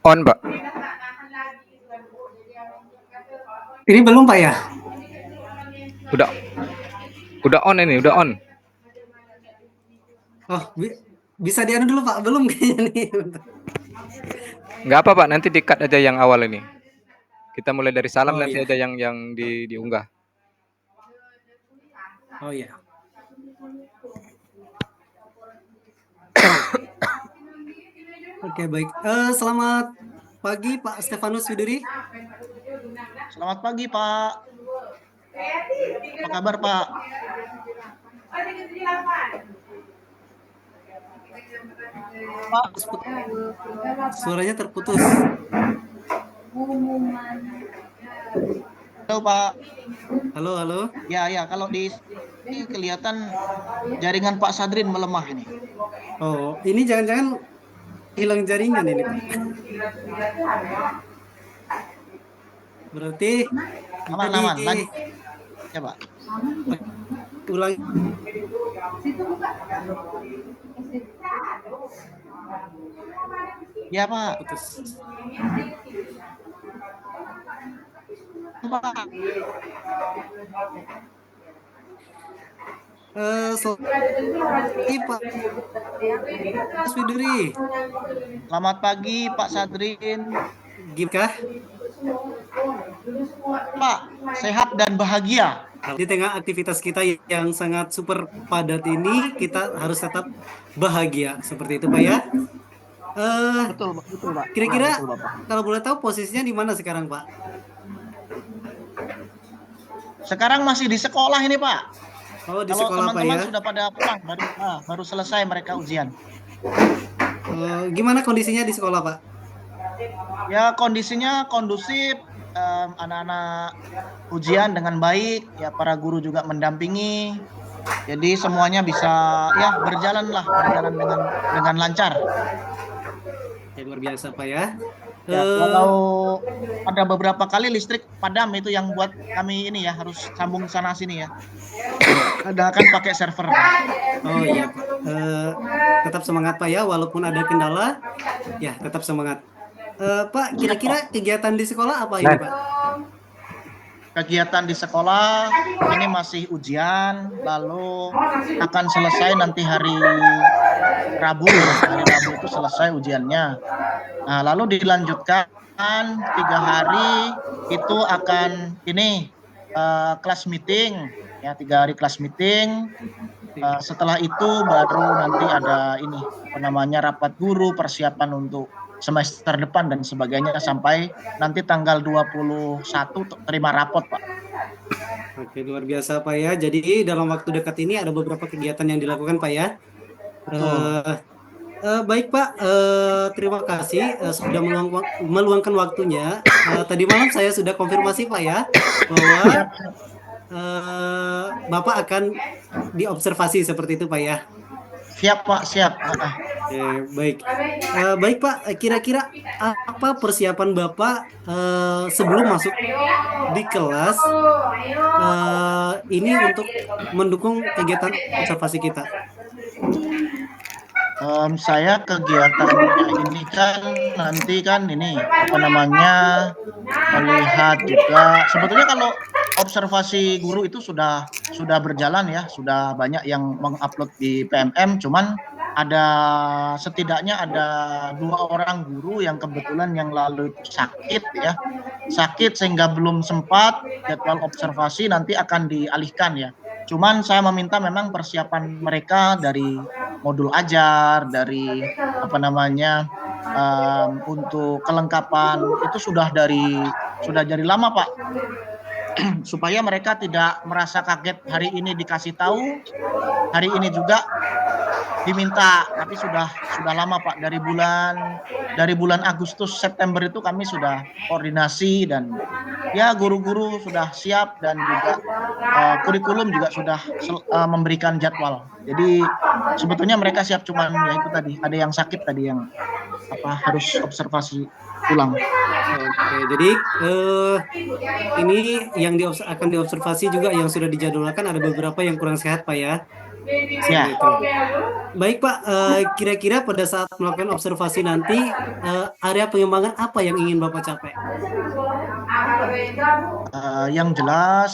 On, Pak. Ini belum Pak ya? Udah udah on ini, udah on. Oh, bisa dianu dulu Pak, belum kayaknya nih. Nggak apa, Pak, nanti di-cut aja yang awal ini. Kita mulai dari salam Oh nanti iya, aja yang diunggah. oh iya. Oke baik. Selamat pagi Pak Stefanus Widuri. Selamat pagi Pak. Apa kabar Pak? Pak, Suaranya terputus. halo Pak. Halo, halo. Ya, kalau di ini kelihatan jaringan Pak Sadrin melemah ini. Oh, ini jangan-jangan hilang jaringan ini Pak. Berarti bisa Aman. Lanjut ya Pak. ulang. Ya Pak. Putus. Pak. Selamat pagi Pak Widuri. Selamat pagi Pak Sadrin. Gimana? Pak, sehat dan bahagia. Di tengah aktivitas kita yang sangat super padat ini, kita harus tetap bahagia. Seperti itu Pak ya. Betul Pak. Kira-kira Betul, Bapak. kalau boleh tahu posisinya di mana sekarang Pak? Sekarang masih di sekolah ini Pak. Oh, di Kalau sekolah Pak teman-teman ya. sudah pada pulang, baru selesai mereka ujian. Gimana kondisinya di sekolah Pak? Ya kondisinya kondusif, anak-anak ujian dengan baik, ya para guru juga mendampingi, jadi semuanya bisa ya berjalan dengan lancar. Ya, luar biasa Pak ya. Ya, kalau ada beberapa kali listrik padam itu yang buat kami ini ya harus sambung sana sini ya. Ada kan pakai server. Oh iya Pak. Tetap semangat Pak ya, walaupun ada kendala, ya tetap semangat. Pak, kira-kira kegiatan di sekolah apa ini Pak? Kegiatan di sekolah ini masih ujian, lalu akan selesai nanti hari Rabu. Hari Rabu itu selesai ujiannya. Nah, lalu dilanjutkan 3 hari itu akan ini kelas meeting, ya 3 hari kelas meeting. Setelah itu baru nanti ada ini apa namanya rapat guru, persiapan untuk semester depan dan sebagainya sampai nanti tanggal 21 terima rapot Pak. Oke, luar biasa Pak ya. Jadi dalam waktu dekat ini ada beberapa kegiatan yang dilakukan Pak ya. Baik Pak, terima kasih sudah meluangkan waktunya. Tadi malam saya sudah konfirmasi Pak ya bahwa Bapak akan diobservasi seperti itu Pak ya. Siap Pak, siap. Baik, baik Pak. Kira-kira apa persiapan Bapak sebelum masuk di kelas ini untuk mendukung kegiatan observasi kita? Saya kegiatannya ini kan nanti kan ini apa namanya melihat juga sebetulnya kalau observasi guru itu sudah berjalan ya, sudah banyak yang mengupload di PMM, cuman setidaknya ada 2 orang guru yang kebetulan yang lalu itu sakit sehingga belum sempat jadwal observasi, nanti akan dialihkan ya. Cuman saya meminta memang persiapan mereka dari modul ajar, dari apa namanya untuk kelengkapan itu sudah dari lama Pak, supaya mereka tidak merasa kaget hari ini dikasih tahu, hari ini juga diminta, tapi sudah lama Pak, dari bulan Agustus September itu kami sudah koordinasi dan ya guru-guru sudah siap dan juga kurikulum juga sudah memberikan jadwal. Jadi sebetulnya mereka siap, cuman ya itu tadi ada yang sakit tadi yang harus observasi ulang. Oke, jadi ini yang akan diobservasi juga yang sudah dijadwalkan ada beberapa yang kurang sehat Pak ya. Ya. Seperti itu. Baik Pak, kira-kira pada saat melakukan observasi nanti area pengembangan apa yang ingin Bapak capai? Yang jelas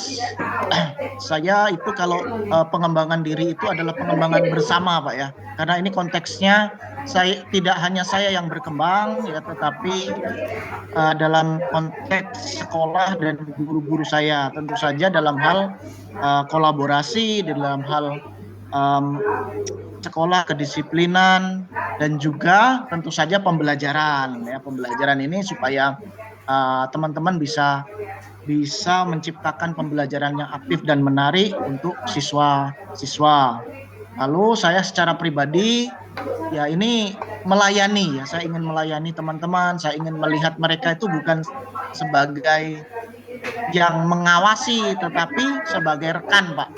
saya itu kalau pengembangan diri itu adalah pengembangan bersama Pak ya, karena ini konteksnya tidak hanya saya yang berkembang ya, tetapi dalam konteks sekolah dan guru-guru saya, tentu saja dalam hal kolaborasi, dalam hal sekolah kedisiplinan, dan juga tentu saja pembelajaran ya, pembelajaran ini supaya teman-teman bisa menciptakan pembelajaran yang aktif dan menarik untuk siswa-siswa. Lalu saya secara pribadi ya ini melayani ya, saya ingin melayani teman-teman, saya ingin melihat mereka itu bukan sebagai yang mengawasi tetapi sebagai rekan Pak.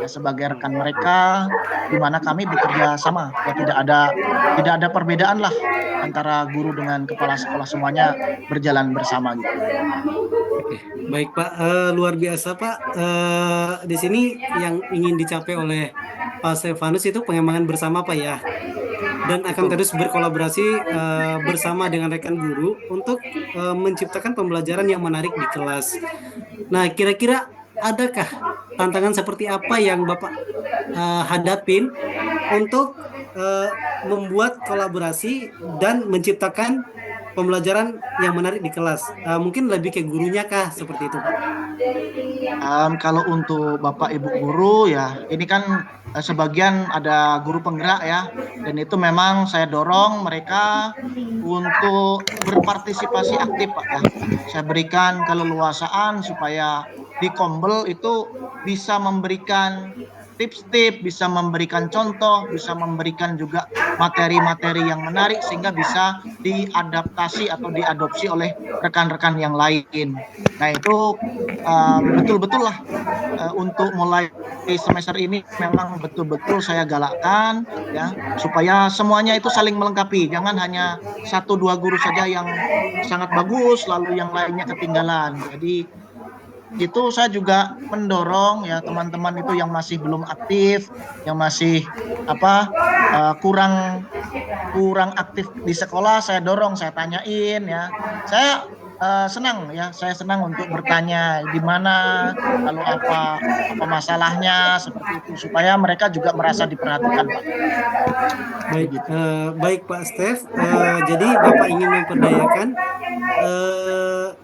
Ya, sebagai rekan mereka di mana kami bekerja sama ya, tidak ada perbedaan lah antara guru dengan kepala sekolah, semuanya berjalan bersama gitu. Baik Pak, luar biasa Pak. Di sini yang ingin dicapai oleh Pak Stefanus itu pengembangan bersama Pak ya, dan akan terus berkolaborasi bersama dengan rekan guru untuk menciptakan pembelajaran yang menarik di kelas. Nah, kira-kira adakah tantangan seperti apa yang Bapak hadapin untuk membuat kolaborasi dan menciptakan pembelajaran yang menarik di kelas? Mungkin lebih ke gurunya kah, seperti itu Pak? Kalau untuk Bapak Ibu guru ya, ini kan sebagian ada guru penggerak ya, dan itu memang saya dorong mereka untuk berpartisipasi aktif Pak ya. Saya berikan keleluasaan supaya di Kombel itu bisa memberikan tips-tips, bisa memberikan contoh, bisa memberikan juga materi-materi yang menarik sehingga bisa diadaptasi atau diadopsi oleh rekan-rekan yang lain. Nah itu betul-betul lah untuk mulai semester ini memang betul-betul saya galakkan ya, supaya semuanya itu saling melengkapi, jangan hanya 1-2 guru saja yang sangat bagus lalu yang lainnya ketinggalan. Jadi itu saya juga mendorong ya teman-teman itu yang masih belum aktif, yang masih kurang aktif di sekolah, saya dorong, saya tanyain ya. Saya senang untuk bertanya di mana, lalu apa masalahnya, seperti itu supaya mereka juga merasa diperhatikan Pak. Baik, baik Pak Stef. Jadi Bapak ingin memperdayakan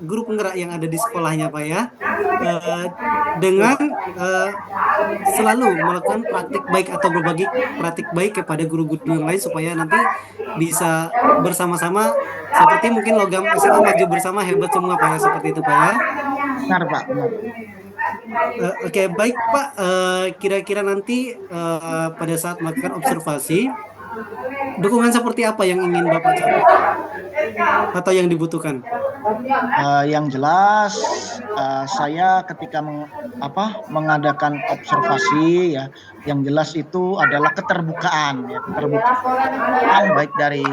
guru penggerak yang ada di sekolahnya Pak ya, dengan selalu melakukan praktik baik atau berbagi praktik baik kepada guru-guru yang lain supaya nanti bisa bersama-sama seperti mungkin logam SMA maju bersama hebat semua Pak ya, seperti itu Pak ya. Benar Pak, benar. Oke, baik Pak. Kira-kira nanti pada saat melakukan observasi, dukungan seperti apa yang ingin Bapak capai atau yang dibutuhkan? Yang jelas saya ketika mengadakan observasi ya, yang jelas itu adalah keterbukaan ya, keterbukaan baik dari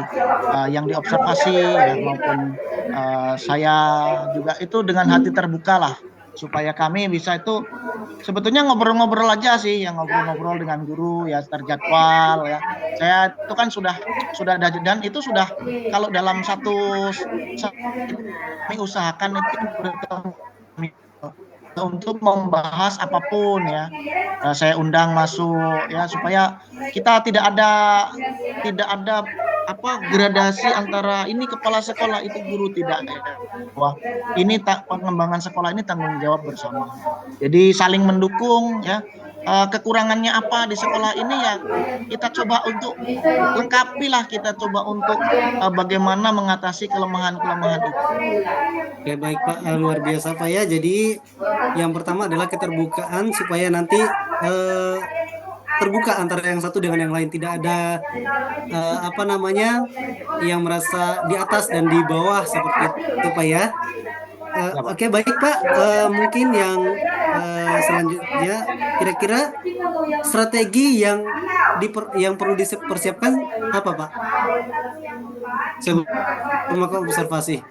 yang diobservasi ya, maupun saya juga itu dengan hati terbuka lah, supaya kami bisa itu sebetulnya ngobrol-ngobrol aja sih, yang ngobrol-ngobrol dengan guru ya, terjadwal ya. Saya itu kan sudah ada, dan itu sudah kalau dalam kami usahakan itu bertemu untuk membahas apapun ya. Saya undang masuk ya, supaya kita tidak ada gradasi antara ini kepala sekolah itu guru, tidak ya. Wah, ini pengembangan sekolah ini tanggung jawab bersama. Jadi saling mendukung ya. Kekurangannya apa di sekolah ini ya kita coba untuk lengkapi lah, kita coba untuk bagaimana mengatasi kelemahan-kelemahan itu. Oke, baik Pak, luar biasa Pak ya. Jadi yang pertama adalah keterbukaan supaya nanti terbuka antara yang satu dengan yang lain, tidak ada yang merasa di atas dan di bawah, seperti itu Pak ya. Oke, baik Pak, mungkin yang selanjutnya kira-kira strategi yang perlu dipersiapkan apa Pak sebelum melakukan observasi?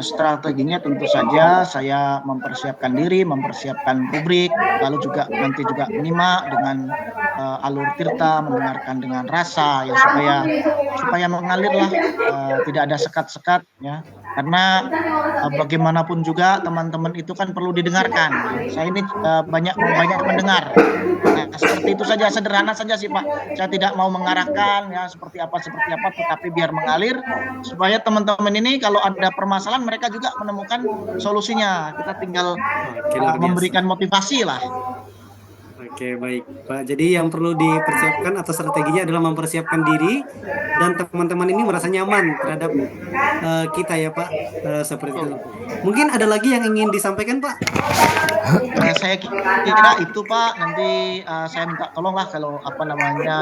Strateginya tentu saja saya mempersiapkan diri, mempersiapkan rubrik, lalu juga nanti juga menyimak dengan alur tirta, mendengarkan dengan rasa, ya supaya mengalirlah, tidak ada sekat-sekat, ya. Karena bagaimanapun juga teman-teman itu kan perlu didengarkan. Saya ini mau banyak mendengar. Nah, seperti itu saja, sederhana saja sih Pak. Saya tidak mau mengarahkan ya seperti apa, tetapi biar mengalir supaya teman-teman ini kalau ada permasalahan mereka juga menemukan solusinya. Kita tinggal Oke, luar biasa. memberikan motivasi lah. Oke, baik Pak. Jadi yang perlu dipersiapkan atau strateginya adalah mempersiapkan diri dan teman-teman ini merasa nyaman terhadap kita ya Pak. Seperti itu. Mungkin ada lagi yang ingin disampaikan Pak? Saya kira itu Pak, nanti saya minta tolonglah kalau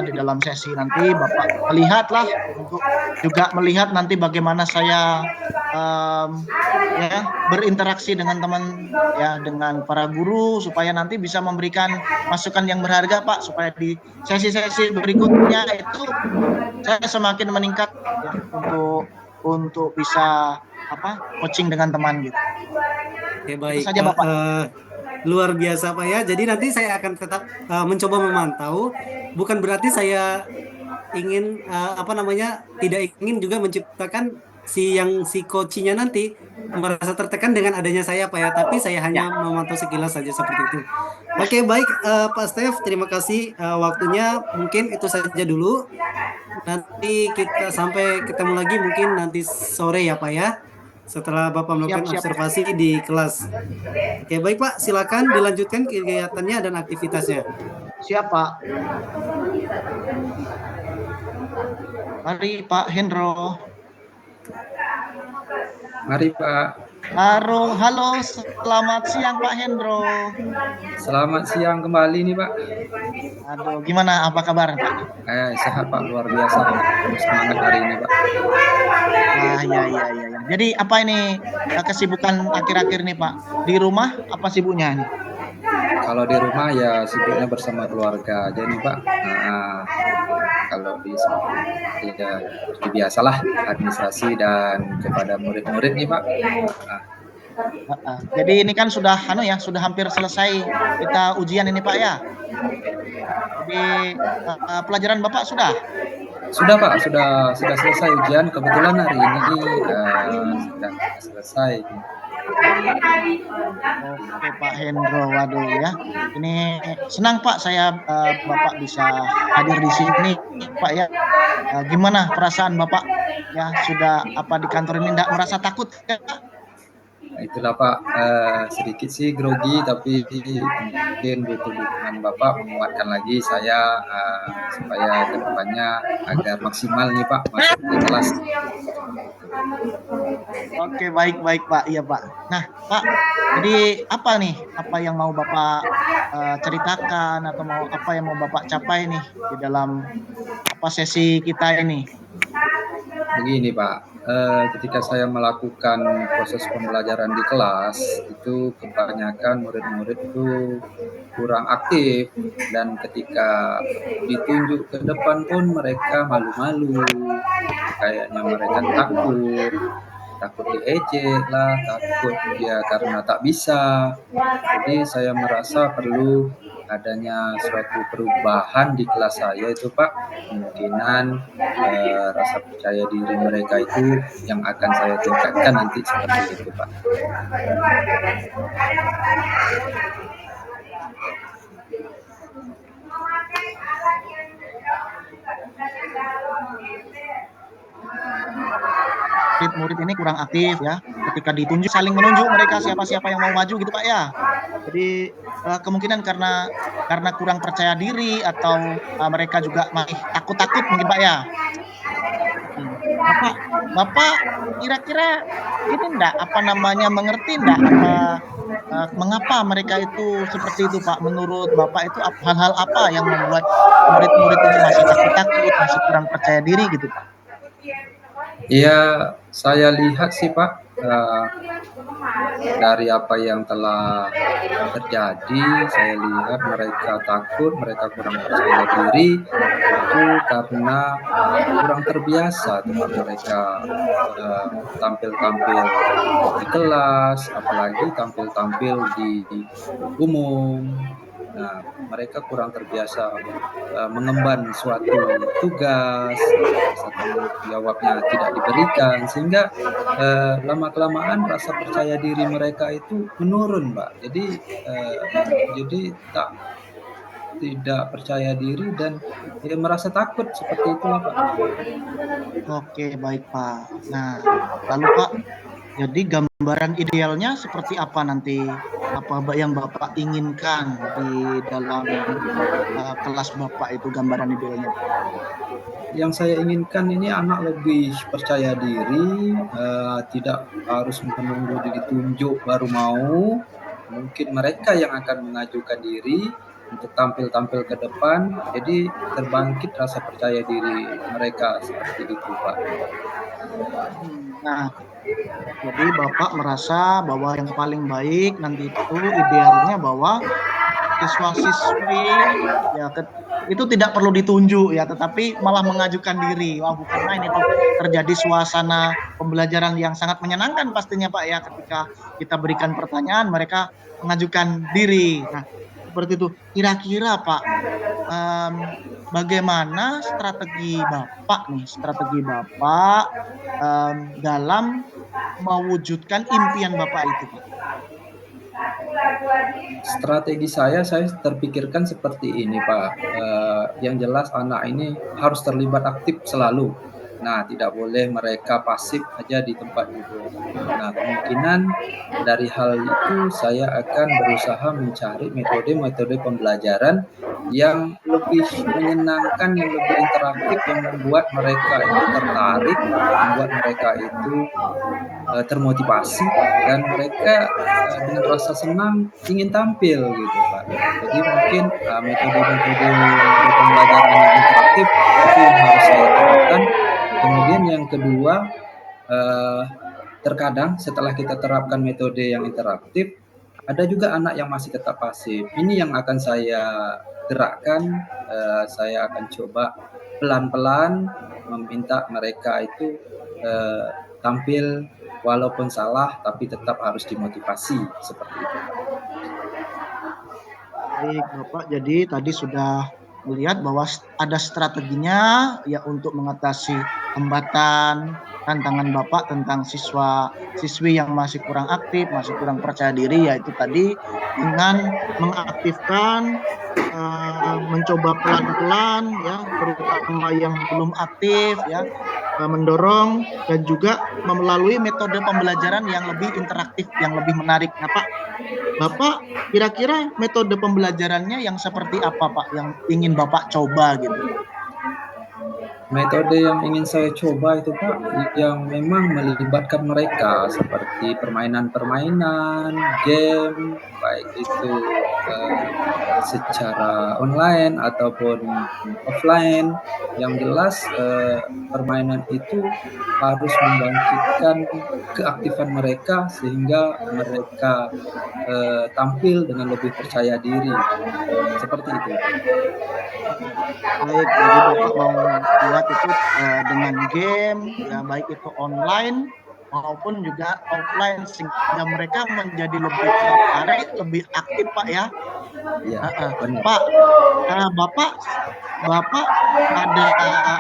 di dalam sesi nanti Bapak melihatlah untuk juga melihat nanti bagaimana saya ya berinteraksi dengan teman ya, dengan para guru supaya nanti bisa memberikan masukan yang berharga Pak, supaya di sesi-sesi berikutnya itu saya semakin meningkat ya, untuk bisa coaching dengan teman gitu. Oke, baik Itu saja Pak. Bapak. Luar biasa Pak ya. Jadi nanti saya akan tetap mencoba memantau. Bukan berarti saya ingin tidak ingin juga menciptakan si coachingnya nanti merasa tertekan dengan adanya saya Pak ya. Tapi saya hanya memantau sekilas saja seperti itu. Oke, baik Pak Stef, terima kasih waktunya. Mungkin itu saja dulu. Nanti kita sampai ketemu lagi mungkin nanti sore ya Pak ya. Setelah Bapak melakukan Siap. observasi di kelas. Oke, baik Pak, silakan dilanjutkan kegiatannya dan aktivitasnya. Siap Pak. Mari Pak Hendro. Mari Pak. Halo, selamat siang Pak Hendro. Selamat siang kembali nih Pak. Aduh, gimana? Apa kabar Pak? Sehat Pak, luar biasa. Semangat hari ini Pak. Iya. Jadi apa ini kesibukan akhir-akhir ini Pak? Di rumah apa sibuknya ini? Kalau di rumah ya sibuknya bersama keluarga aja nih Pak. Kalau di ya seperti biasalah administrasi dan kepada murid-murid nih Pak. Jadi ini kan sudah hampir selesai kita ujian ini Pak ya. Jadi pelajaran Bapak sudah? Sudah Pak, sudah selesai ujian. Kebetulan hari ini sudah selesai. Oke Pak Hendro, waduh ya. Ini senang Pak saya Bapak bisa hadir di sini Pak ya. Gimana perasaan Bapak ya, sudah di kantor ini enggak merasa takut ya? Itulah Pak, sedikit sih grogi, tapi mungkin butuh dukungan Bapak menguatkan lagi saya supaya kedepannya agar maksimal nih Pak masuk ke kelas. Oke, baik Pak, iya Pak. Nah Pak, jadi apa yang mau Bapak ceritakan atau apa yang mau Bapak capai nih di dalam sesi kita ini? Begini Pak, ketika saya melakukan proses pembelajaran di kelas itu kebanyakan murid-murid itu kurang aktif, dan ketika ditunjuk ke depan pun mereka malu-malu, kayaknya mereka takut diejek lah, takut dia karena tak bisa. Jadi saya merasa perlu adanya suatu perubahan di kelas saya itu Pak. Kemungkinan rasa percaya diri mereka itu yang akan saya tingkatkan nanti seperti itu Pak. Murid ini kurang aktif ya, ketika ditunjuk saling menunjuk mereka siapa yang mau maju gitu Pak ya. Jadi kemungkinan karena kurang percaya diri atau mereka juga masih takut mungkin Pak ya. Bapak kira-kira ini enggak mengerti enggak mengapa mereka itu seperti itu Pak? Menurut Bapak itu hal-hal apa yang membuat murid-murid ini masih takut, masih kurang percaya diri gitu Pak? Iya, saya lihat sih Pak, dari apa yang telah terjadi, saya lihat mereka takut, mereka kurang percaya diri itu karena kurang terbiasa tempat mereka tampil-tampil di kelas, apalagi tampil-tampil di umum. Nah, mereka kurang terbiasa mengemban suatu tugas, rasa tanggung jawabnya tidak diberikan, sehingga lama-kelamaan rasa percaya diri mereka itu menurun, Mbak. Jadi tidak percaya diri dan ya merasa takut seperti itulah, Pak. Oke, baik Pak. Nah, lalu Pak, jadi gambaran idealnya seperti apa nanti? Apa yang Bapak inginkan di dalam kelas Bapak itu gambaran idealnya? Yang saya inginkan ini anak lebih percaya diri, tidak harus menunggu ditunjuk baru mau. Mungkin mereka yang akan mengajukan diri untuk tampil-tampil ke depan, jadi terbangkit rasa percaya diri mereka seperti itu, Pak. Nah, jadi Bapak merasa bahwa yang paling baik nanti itu idealnya bahwa siswa-siswi ya itu tidak perlu ditunjuk ya, tetapi malah mengajukan diri. Wah, bukan main itu, terjadi suasana pembelajaran yang sangat menyenangkan pastinya Pak ya, ketika kita berikan pertanyaan mereka mengajukan diri. Nah, seperti itu. Kira-kira Pak, bagaimana strategi Bapak dalam mewujudkan impian Bapak itu Pak? Strategi saya terpikirkan seperti ini, Pak. Yang jelas anak ini harus terlibat aktif selalu. Nah, tidak boleh mereka pasif aja di tempat duduk. Nah, kemungkinan dari hal itu saya akan berusaha mencari metode-metode pembelajaran yang lebih menyenangkan, yang lebih interaktif, yang membuat mereka itu tertarik, membuat mereka itu termotivasi dan mereka dengan rasa senang ingin tampil gitu, Pak. Jadi mungkin metode-metode untuk pembelajaran yang interaktif itu yang harus saya terapkan. Kemudian yang kedua, terkadang setelah kita terapkan metode yang interaktif, ada juga anak yang masih tetap pasif. Ini yang akan saya gerakkan, saya akan coba pelan-pelan meminta mereka itu tampil walaupun salah tapi tetap harus dimotivasi seperti itu. Baik, Bapak. Jadi tadi sudah melihat bahwa ada strateginya ya untuk mengatasi hambatan, tantangan Bapak tentang siswa-siswi yang masih kurang aktif, masih kurang percaya diri, yaitu tadi dengan mengaktifkan, mencoba pelan-pelan ya, terutama yang belum aktif ya, mendorong dan juga melalui metode pembelajaran yang lebih interaktif, yang lebih menarik. Nah, Bapak kira-kira metode pembelajarannya yang seperti apa, Pak, yang ingin Bapak coba gitu? Metode yang ingin saya coba itu, Pak, yang memang melibatkan mereka seperti permainan-permainan, game, baik itu secara online ataupun offline. Yang jelas permainan itu harus membangkitkan keaktifan mereka sehingga mereka tampil dengan lebih percaya diri. Seperti itu. Baik, jadi Bapak mau buat itu dengan game, ya baik itu online maupun juga offline sehingga mereka menjadi lebih tertarik, lebih aktif, Pak ya. Iya, benar. Pak, Bapak Bapak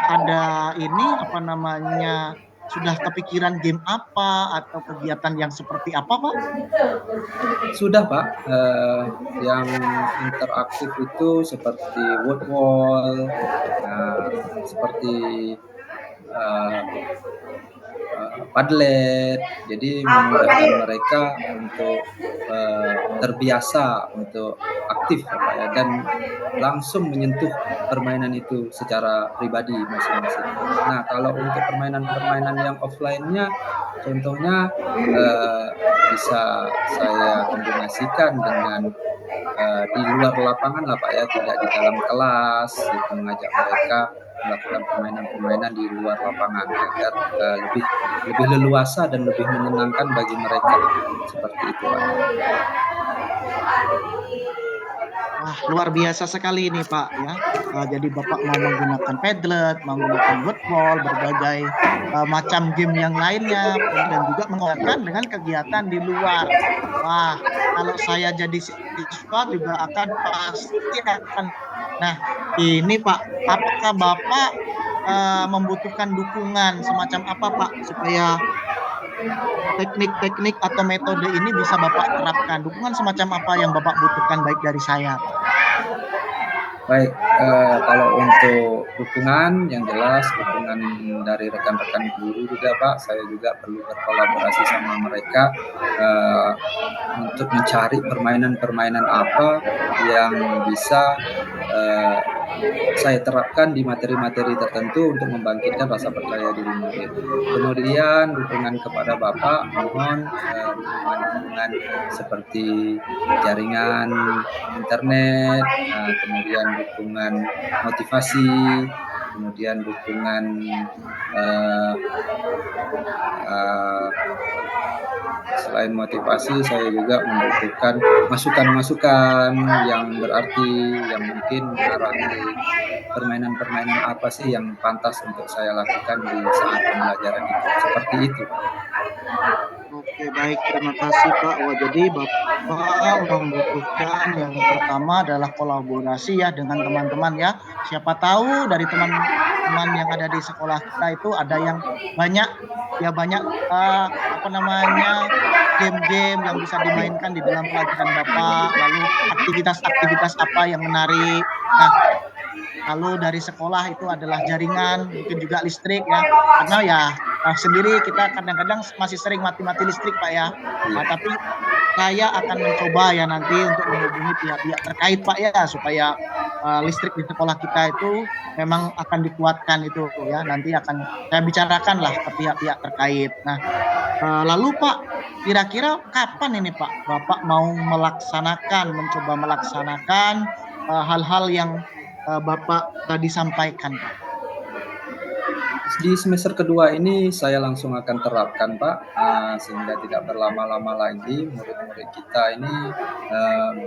ada ini apa namanya, sudah kepikiran game apa atau kegiatan yang seperti apa, Pak? Sudah, Pak, yang interaktif itu seperti wood wall, seperti eee Padlet, jadi memudahkan mereka untuk terbiasa untuk aktif ya, Pak, ya, dan langsung menyentuh permainan itu secara pribadi masing-masing. Nah, kalau untuk permainan-permainan yang offline-nya, contohnya bisa saya kombinasikan dengan di luar lapangan lah, Pak, ya, tidak di dalam kelas, gitu, mengajak mereka melakukan permainan-permainan di luar lapangan agar lebih lebih leluasa dan lebih menyenangkan bagi mereka, seperti itu, Pak. Wah, luar biasa sekali ini Pak ya. Jadi Bapak mau menggunakan Padlet, menggunakan Wordwall, berbagai macam game yang lainnya, dan juga mengeluarkan dengan kegiatan di luar. Wah, kalau saya jadi siswa juga akan pasti akan. Nah, ini Pak, apakah Bapak membutuhkan dukungan semacam apa Pak supaya teknik-teknik atau metode ini bisa Bapak terapkan? Dukungan semacam apa yang Bapak butuhkan baik dari saya, Pak? Baik, kalau untuk dukungan yang jelas dukungan dari rekan-rekan guru juga Pak, saya juga perlu berkolaborasi sama mereka untuk mencari permainan-permainan apa yang bisa uh, saya terapkan di materi-materi tertentu untuk membangkitkan rasa percaya diri murid. Kemudian dukungan kepada Bapak, mohon dukungan-dukungan seperti jaringan internet, kemudian dukungan motivasi, kemudian dukungan selain motivasi, saya juga membutuhkan masukan-masukan yang berarti, yang mungkin mengarah permainan-permainan apa sih yang pantas untuk saya lakukan di saat pembelajaran itu. Seperti itu, Pak. Oke, baik. Terima kasih, Pak. Wah, jadi Bapak membutuhkan yang pertama adalah kolaborasi ya dengan teman-teman ya. Siapa tahu dari teman-teman yang ada di sekolah kita itu ada yang banyak apa namanya game-game yang bisa dimainkan di dalam pelajaran Bapak, lalu aktivitas-aktivitas apa yang menarik. Nah, lalu dari sekolah itu adalah jaringan, mungkin juga listrik ya, karena ya sendiri kita kadang-kadang masih sering mati-mati listrik Pak ya. Tapi saya akan mencoba ya nanti untuk menghubungi pihak-pihak terkait Pak ya, supaya listrik di sekolah kita itu memang akan dikuatkan itu ya, nanti akan saya bicarakan lah ke pihak-pihak terkait. Nah, lalu Pak, kira-kira kapan ini Pak Bapak mau mencoba melaksanakan hal-hal yang Bapak tadi sampaikan Pak? Di semester kedua ini saya langsung akan terapkan Pak, sehingga tidak berlama-lama lagi murid-murid kita ini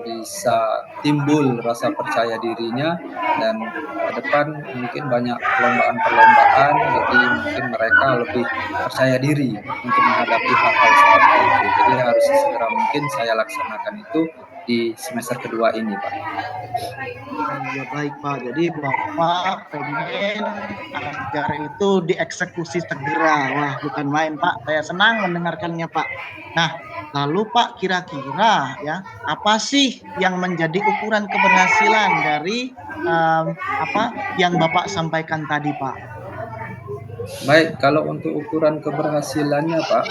bisa timbul rasa percaya dirinya, dan ke depan mungkin banyak perlombaan-perlombaan, jadi mungkin mereka lebih percaya diri untuk menghadapi hal-hal seperti itu. Jadi harus segera mungkin saya laksanakan itu di semester kedua ini Pak. Ya baik Pak, jadi Bapak pengen agar itu dieksekusi segera. Wah, bukan main Pak, saya senang mendengarkannya Pak. Nah, lalu Pak, kira-kira ya apa sih yang menjadi ukuran keberhasilan dari apa yang Bapak sampaikan tadi Pak? Baik, kalau untuk ukuran keberhasilannya Pak,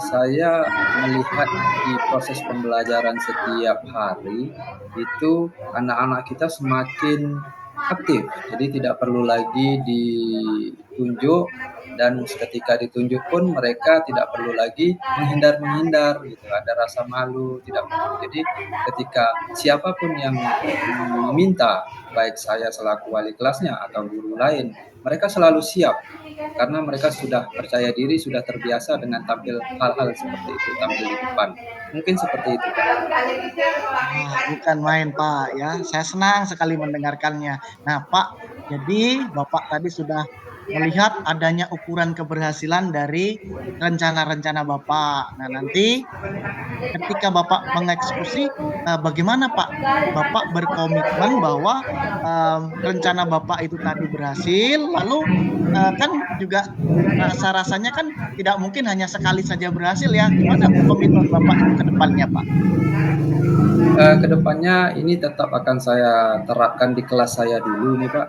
saya melihat di proses pembelajaran setiap hari, itu anak-anak kita semakin aktif. Jadi tidak perlu lagi ditunjuk, dan ketika ditunjuk pun mereka tidak perlu lagi menghindar-menghindar gitu, ada rasa malu, tidak perlu. Jadi ketika siapapun yang meminta, baik saya selaku wali kelasnya atau guru lain, mereka selalu siap karena mereka sudah percaya diri, sudah terbiasa dengan tampil hal-hal seperti itu, tampil di depan. Mungkin seperti itu, Pak. Wah, bukan main Pak ya. Saya senang sekali mendengarkannya. Nah Pak, jadi Bapak tadi sudah melihat adanya ukuran keberhasilan dari rencana-rencana Bapak. Nah nanti ketika Bapak mengeksekusi, bagaimana Pak? Bapak berkomitmen bahwa rencana Bapak itu tadi berhasil, lalu kan juga rasa-rasanya kan tidak mungkin hanya sekali saja berhasil ya. Gimana komitmen Bapak itu ke depannya Pak? Kedepannya ini tetap akan saya terapkan di kelas saya dulu nih Pak,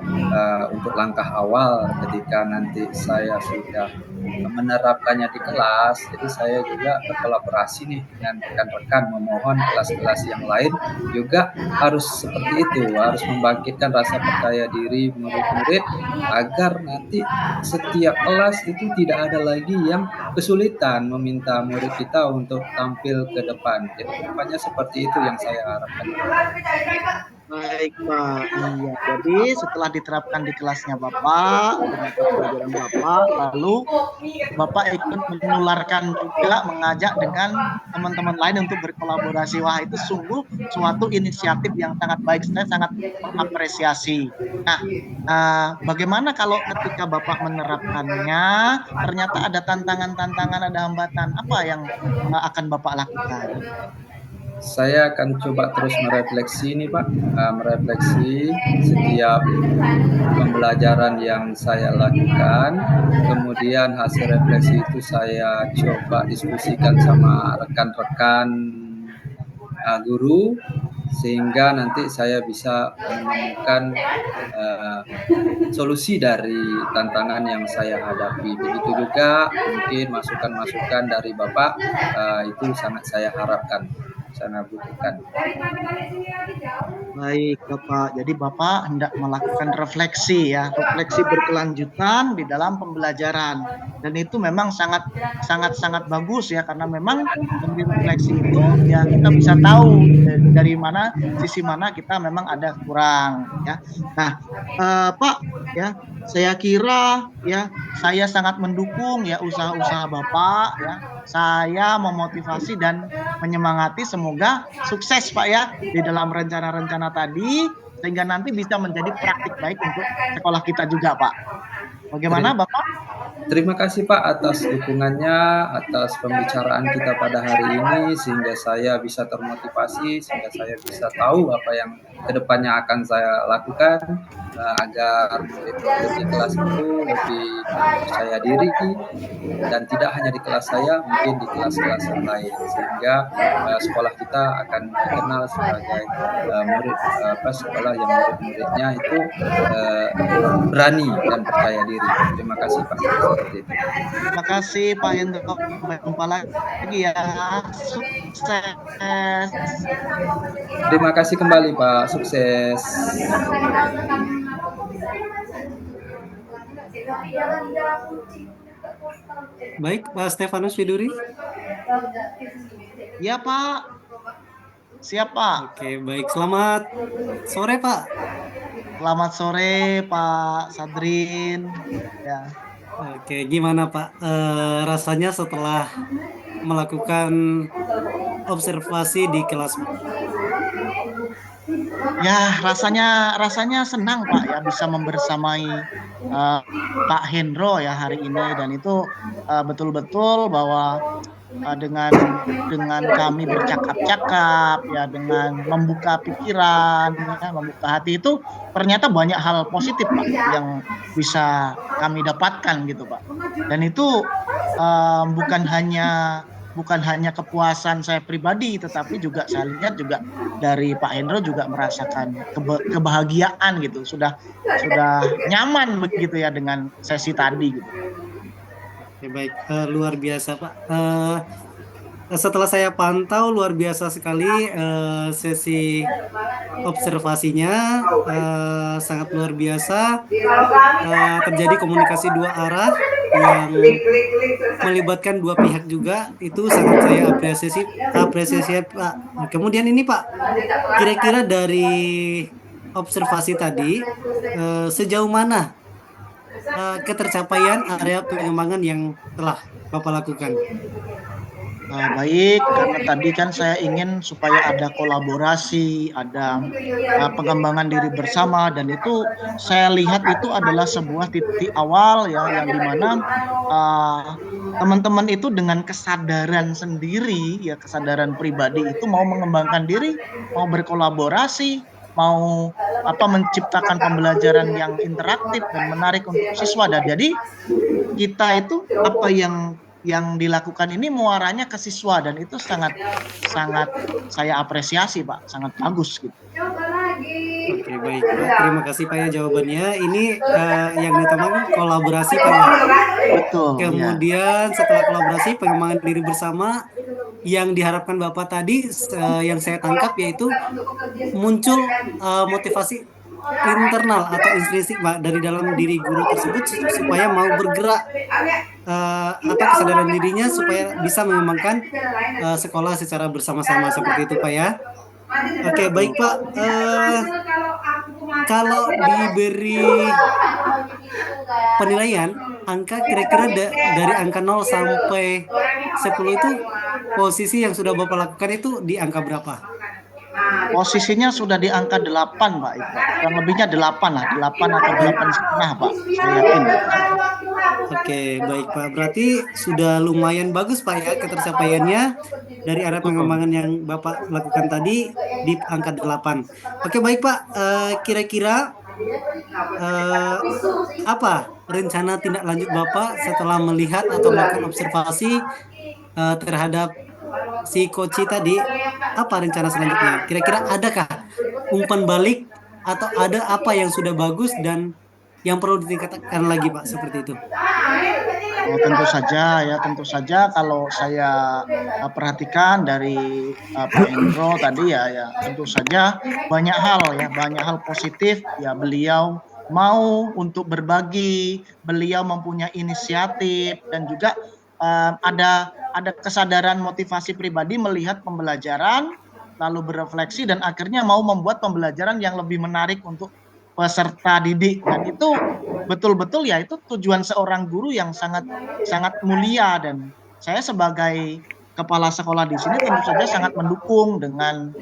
untuk langkah awal ketika nanti saya sudah menerapkannya di kelas. Jadi saya juga berkolaborasi nih dengan rekan-rekan, memohon kelas-kelas yang lain juga harus seperti itu, harus membangkitkan rasa percaya diri murid-murid agar nanti setiap kelas itu tidak ada lagi yang kesulitan meminta murid kita untuk tampil ke depan. Jadi kedepannya seperti itu yang saya harapkan. Baik, Pak. Iya, jadi setelah diterapkan di kelasnya Bapak, di mata pelajaran Bapak, lalu Bapak ikut menularkan juga, mengajak dengan teman-teman lain untuk berkolaborasi. Wah, itu sungguh suatu inisiatif yang sangat baik. Saya sangat mengapresiasi. Nah, bagaimana kalau ketika Bapak menerapkannya, ternyata ada tantangan-tantangan, ada hambatan, apa yang akan Bapak lakukan? Saya akan coba terus merefleksi nih Pak, merefleksi setiap pembelajaran yang saya lakukan, kemudian hasil refleksi itu saya coba diskusikan sama rekan-rekan guru, sehingga nanti saya bisa menemukan solusi dari tantangan yang saya hadapi. Begitu juga mungkin masukan-masukan dari Bapak, itu sangat saya harapkan, sangat butuhkan. Baik, Bapak. Jadi Bapak hendak melakukan refleksi ya, refleksi berkelanjutan di dalam pembelajaran. Dan itu memang sangat sangat sangat bagus ya, karena memang dari refleksi itu ya kita bisa tahu dari mana, sisi mana kita memang ada kurang ya. Nah, Pak ya, saya kira ya saya sangat mendukung ya usaha-usaha Bapak ya. Saya memotivasi dan menyemangati, semoga sukses Pak ya di dalam rencana-rencana tadi, sehingga nanti bisa menjadi praktik baik untuk sekolah kita juga Pak. Bagaimana Bapak? Terima kasih Pak atas dukungannya, atas pembicaraan kita pada hari ini, sehingga saya bisa termotivasi, sehingga saya bisa tahu apa yang kedepannya akan saya lakukan, agar murid-murid di kelas itu lebih percaya diri, dan tidak hanya di kelas saya, mungkin di kelas-kelas yang lain, sehingga sekolah kita akan dikenal sebagai sekolah yang murid-muridnya itu berani dan percaya diri. Terima kasih Pak. Seperti itu. Terima kasih Pak Hendro. Sampai jumpa lagi ya. Sukses. Terima kasih kembali Pak. Sukses. Baik, Pak Stefanus Widuri. Ya Pak. Siap Pak. Oke, baik. Selamat sore Pak. Selamat sore Pak Sadrin. Ya. Oke, gimana Pak rasanya setelah melakukan observasi di kelas? Ya, rasanya senang Pak ya bisa membersamai Pak Hendro ya hari ini, dan itu betul-betul bahwa dengan kami bercakap-cakap ya, dengan membuka pikiran ya, membuka hati, itu ternyata banyak hal positif Pak yang bisa kami dapatkan gitu Pak. Dan itu bukan hanya kepuasan saya pribadi, tetapi juga saya lihat juga dari Pak Hendro juga merasakan kebahagiaan gitu, sudah nyaman begitu ya dengan sesi tadi gitu. Oke, baik, luar biasa Pak. Setelah saya pantau, luar biasa sekali sesi observasinya, sangat luar biasa. Terjadi komunikasi dua arah yang melibatkan dua pihak juga, itu sangat saya apresiasi Pak. Nah, kemudian ini Pak, kira-kira dari observasi tadi sejauh mana ketercapaian area pengembangan yang telah Bapak lakukan? Baik, karena tadi kan saya ingin supaya ada kolaborasi, ada pengembangan diri bersama, dan itu saya lihat itu adalah sebuah titik awal ya, yang dimana teman-teman itu dengan kesadaran sendiri ya, kesadaran pribadi itu mau mengembangkan diri, mau berkolaborasi, mau menciptakan pembelajaran yang interaktif dan menarik untuk siswa. Dan jadi kita itu apa yang dilakukan ini muaranya ke siswa, dan itu sangat saya apresiasi Pak, sangat bagus gitu. Oke, baik Pak, terima kasih Pak ya jawabannya. Ini yang ditamakan kolaborasi Pak ya. Betul. Kemudian setelah kolaborasi, pengembangan diri bersama, yang diharapkan Bapak tadi yang saya tangkap yaitu muncul motivasi internal atau intrinsik Pak dari dalam diri guru tersebut supaya mau bergerak atau kesadaran dirinya supaya bisa mengembangkan sekolah secara bersama-sama, seperti itu Pak ya. Oke, baik Pak. Kalau diberi penilaian, angka kira-kira dari angka 0 sampai 10 itu posisi yang sudah Bapak lakukan itu di angka berapa? Posisinya sudah di angka 8 Pak Iqbal. Kurang lebihnya 8 lah, 8 atau 8,5 Pak. Saya yakin. Oke, baik Pak. Berarti sudah lumayan bagus Pak ya ketercapaiannya dari area pengembangan yang Bapak lakukan tadi di angka 8. Oke, baik Pak. Kira-kira apa rencana tindak lanjut Bapak setelah melihat atau melakukan observasi terhadap si Koci tadi? Apa rencana selanjutnya? Kira-kira adakah umpan balik atau ada apa yang sudah bagus dan yang perlu ditingkatkan lagi Pak seperti itu? Oh, tentu saja kalau saya perhatikan dari Pak Endro tadi ya tentu saja banyak hal positif ya, beliau mau untuk berbagi, beliau mempunyai inisiatif dan juga ada kesadaran motivasi pribadi melihat pembelajaran lalu berefleksi dan akhirnya mau membuat pembelajaran yang lebih menarik untuk peserta didik, dan itu betul-betul ya itu tujuan seorang guru yang sangat sangat mulia, dan saya sebagai kepala sekolah di sini tentu saja sangat mendukung dengan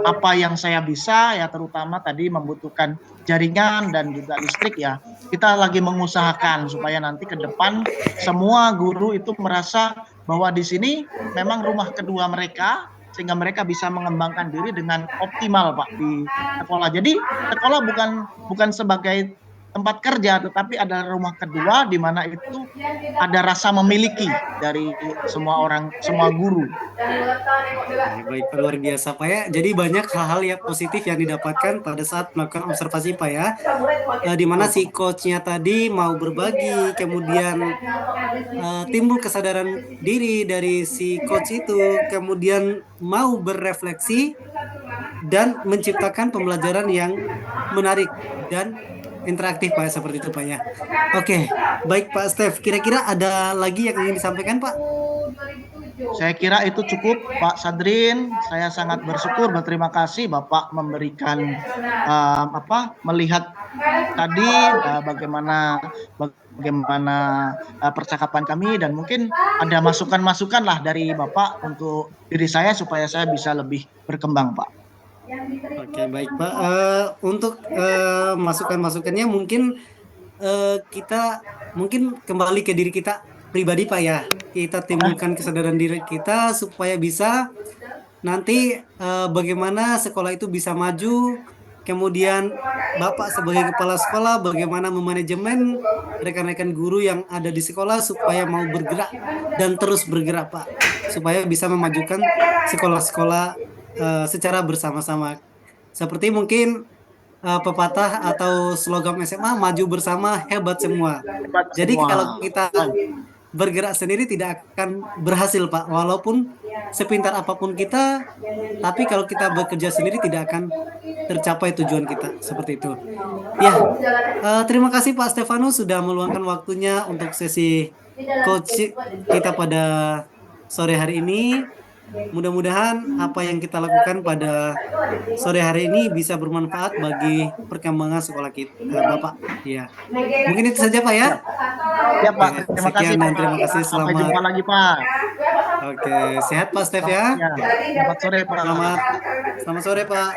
apa yang saya bisa ya, terutama tadi membutuhkan jaringan dan juga listrik ya. Kita lagi mengusahakan supaya nanti ke depan semua guru itu merasa bahwa di sini memang rumah kedua mereka, sehingga mereka bisa mengembangkan diri dengan optimal Pak di sekolah. Jadi sekolah bukan sebagai tempat kerja, tetapi ada rumah kedua di mana itu ada rasa memiliki dari semua guru. Baik, Pak, luar biasa Pak ya. Jadi banyak hal-hal yang positif yang didapatkan pada saat melakukan observasi Pak ya. Di mana si coachnya tadi mau berbagi, kemudian timbul kesadaran diri dari si coach itu, kemudian mau berefleksi dan menciptakan pembelajaran yang menarik dan interaktif Pak, seperti itu Pak ya. Oke, baik Pak Stef, kira-kira ada lagi yang ingin disampaikan Pak? Saya kira itu cukup Pak Sadrin. Saya sangat berterima kasih Bapak memberikan melihat tadi bagaimana percakapan kami, dan mungkin ada masukan-masukan lah dari Bapak untuk diri saya supaya saya bisa lebih berkembang Pak. Oke, baik Pak. Untuk masukan-masukannya mungkin kita mungkin kembali ke diri kita pribadi Pak ya. Kita timbulkan kesadaran diri kita supaya bisa nanti bagaimana sekolah itu bisa maju. Kemudian Bapak sebagai kepala sekolah bagaimana memanajemen rekan-rekan guru yang ada di sekolah supaya mau bergerak dan terus bergerak Pak, supaya bisa memajukan sekolah-sekolah secara bersama-sama. Seperti mungkin pepatah atau slogan SMA, maju bersama hebat semua. Jadi kalau kita bergerak sendiri tidak akan berhasil Pak, walaupun sepintar apapun kita, tapi kalau kita bekerja sendiri tidak akan tercapai tujuan kita, seperti itu ya. Terima kasih Pak Stefanus sudah meluangkan waktunya untuk sesi coach kita pada sore hari ini. Mudah-mudahan apa yang kita lakukan pada sore hari ini bisa bermanfaat bagi perkembangan sekolah kita, Bapak. Ya, mungkin itu saja Pak ya. Ya Pak, terima kasih Sekian dan Pak. terima kasih. Sampai jumpa lagi Pak. Oke, sehat Pak Stef ya. Selamat sore Pak. Selamat sore Pak.